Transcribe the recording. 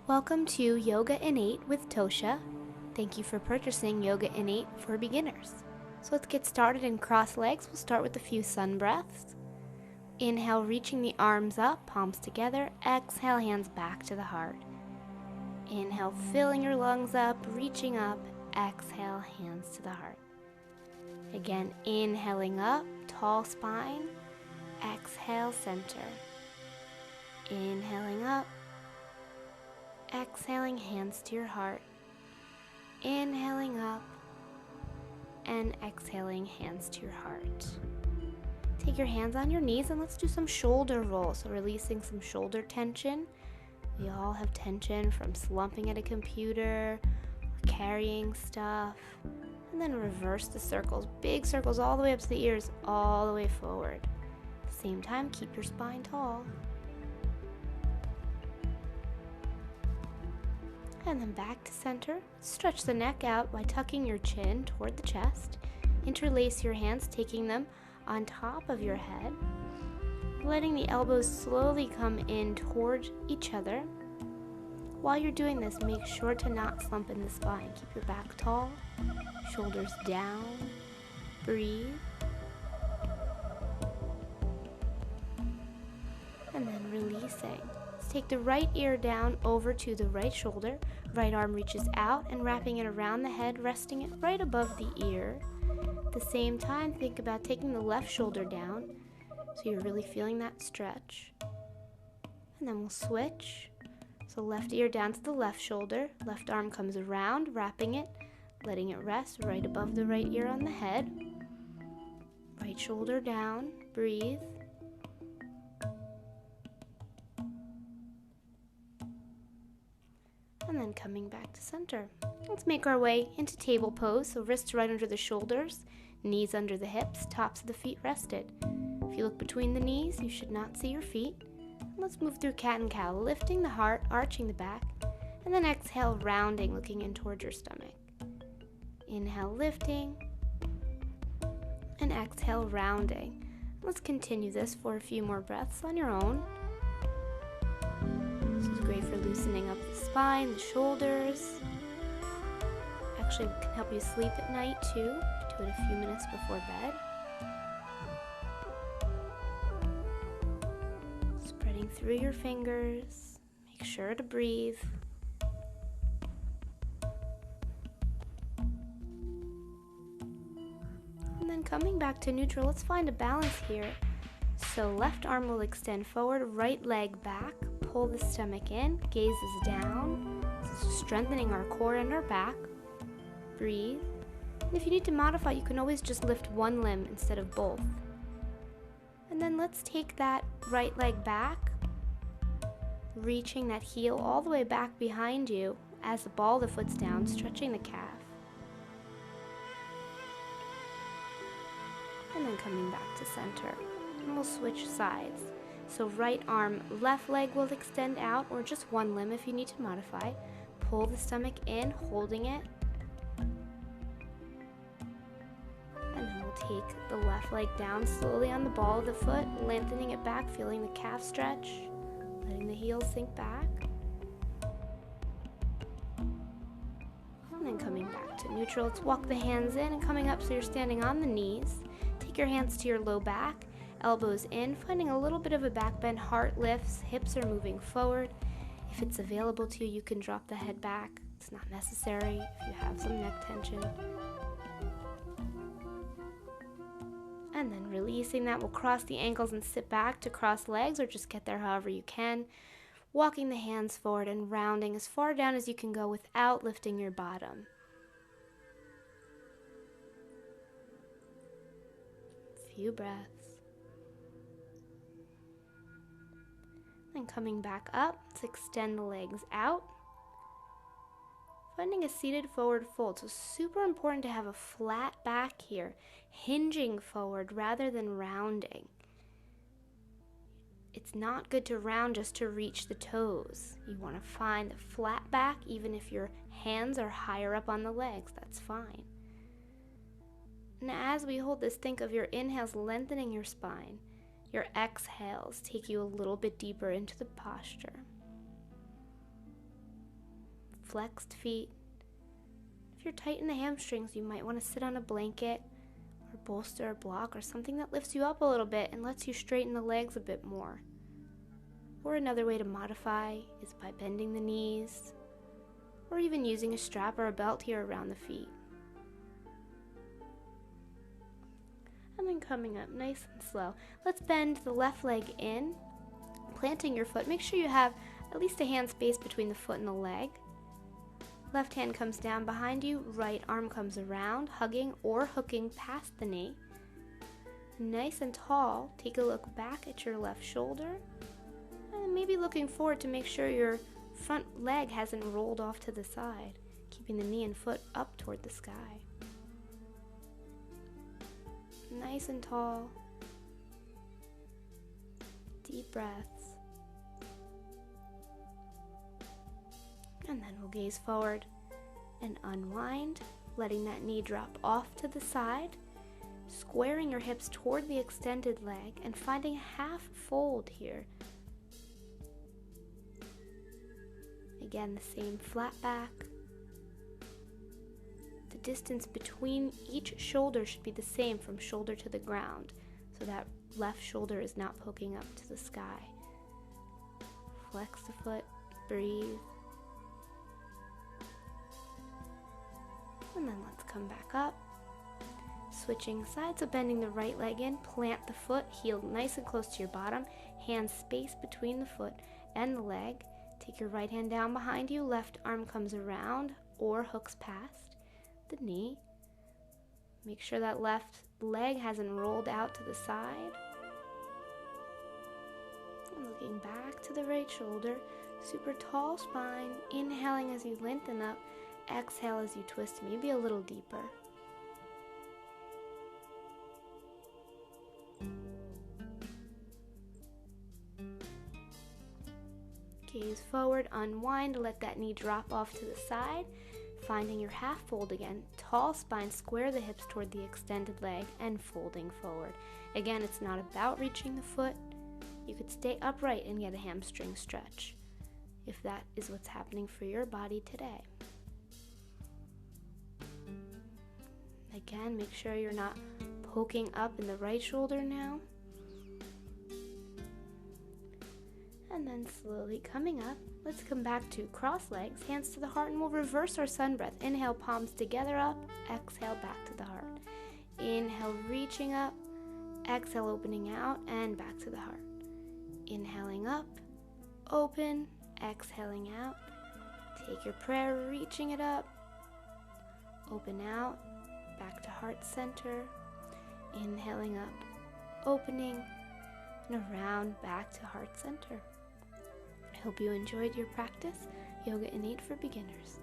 Welcome to Yoga IN8 with Tosia. Thank you for purchasing Yoga IN8 for beginners. So let's get started in cross legs. We'll start with a few sun breaths. Inhale, reaching the arms up, palms together. Exhale, hands back to the heart. Inhale, filling your lungs up, reaching up. Exhale, hands to the heart. Again, inhaling up, tall spine. Exhale, center. Inhaling up. Exhaling, hands to your heart. Inhaling up and exhaling, hands to your heart. Take your hands on your knees and let's do some shoulder rolls. So releasing some shoulder tension. We all have tension from slumping at a computer or carrying stuff. And then reverse the circles, big circles all the way up to the ears, all the way forward. At the same time, keep your spine tall. And then back to center. Stretch the neck out by tucking your chin toward the chest. Interlace your hands, taking them on top of your head. Letting the elbows slowly come in toward each other. While you're doing this, make sure to not slump in the spine. Keep your back tall, shoulders down. Breathe. And then releasing. Take the right ear down over to the right shoulder. Right arm reaches out and wrapping it around the head, resting it right above the ear. At the same time, think about taking the left shoulder down so you're really feeling that stretch. And then we'll switch. So left ear down to the left shoulder. Left arm comes around, wrapping it, letting it rest right above the right ear on the head. Right shoulder down. Breathe. And then coming back to center. Let's make our way into table pose. So wrists right under the shoulders, knees under the hips, tops of the feet rested. If you look between the knees, you should not see your feet. Let's move through cat and cow, lifting the heart, arching the back, and then exhale, rounding, looking in towards your stomach. Inhale, lifting, and exhale, rounding. Let's continue this for a few more breaths on your own. This is great for loosening up the spine, the shoulders. Actually, it can help you sleep at night too. Do it a few minutes before bed. Spreading through your fingers. Make sure to breathe. And then coming back to neutral, let's find a balance here. So left arm will extend forward, right leg back. Pull the stomach in, gaze is down, strengthening our core and our back. Breathe. And if you need to modify, you can always just lift one limb instead of both. And then let's take that right leg back, reaching that heel all the way back behind you as the ball of the foot's down, stretching the calf. And then coming back to center. And we'll switch sides. So right arm, left leg will extend out, or just one limb if you need to modify. Pull the stomach in, holding it. And then we'll take the left leg down slowly on the ball of the foot, lengthening it back, feeling the calf stretch, letting the heels sink back. And then coming back to neutral, let's walk the hands in and coming up so you're standing on the knees. Take your hands to your low back. Elbows in, finding a little bit of a back bend, heart lifts, hips are moving forward. If it's available to you, you can drop the head back. It's not necessary if you have some neck tension. And then releasing that, we'll cross the ankles and sit back to cross legs, or just get there however you can. Walking the hands forward and rounding as far down as you can go without lifting your bottom. Few breaths. And coming back up, let's extend the legs out. Finding a seated forward fold. So super important to have a flat back here, hinging forward rather than rounding. It's not good to round just to reach the toes. You want to find the flat back, even if your hands are higher up on the legs, that's fine. And as we hold this, think of your inhales lengthening your spine. Your exhales take you a little bit deeper into the posture. flexed feet. If you're tight in the hamstrings, you might want to sit on a blanket or bolster or block or something that lifts you up a little bit and lets you straighten the legs a bit more. Or another way to modify is by bending the knees, or even using a strap or a belt here around the feet. And then coming up nice and slow, let's bend the left leg in, planting your foot. Make sure you have at least a hand space between the foot and the leg. Left hand comes down behind you, right arm comes around, hugging or hooking past the knee. Nice and tall, take a look back at your left shoulder, and maybe looking forward to make sure your front leg hasn't rolled off to the side, keeping the knee and foot up toward the sky. Nice and tall. Deep breaths. And then we'll gaze forward and unwind, letting that knee drop off to the side, squaring your hips toward the extended leg and finding a half fold here. Again, the same flat back. The distance between each shoulder should be the same from shoulder to the ground, so that left shoulder is not poking up to the sky. Flex the foot, breathe. And then let's come back up. Switching sides, so bending the right leg in, plant the foot, heel nice and close to your bottom, hands space between the foot and the leg. Take your right hand down behind you, left arm comes around or hooks past the knee. Make sure that left leg hasn't rolled out to the side. And looking back to the right shoulder, super tall spine, inhaling as you lengthen up, exhale as you twist, maybe a little deeper. Gaze forward, unwind, let that knee drop off to the side, finding your half fold again. Tall spine, square the hips toward the extended leg and folding forward. Again, it's not about reaching the foot. You could stay upright and get a hamstring stretch if that is what's happening for your body today. Again, make sure you're not poking up in the right shoulder now. And then slowly coming up, let's come back to cross legs, hands to the heart, and we'll reverse our sun breath. Inhale, palms together up, exhale, back to the heart. Inhale, reaching up, exhale, opening out, and back to the heart. Inhaling up, open, exhaling out. Take your prayer, reaching it up, open out, back to heart center. Inhaling up, opening, and around back to heart center. I hope you enjoyed your practice. Yoga IN8 for beginners.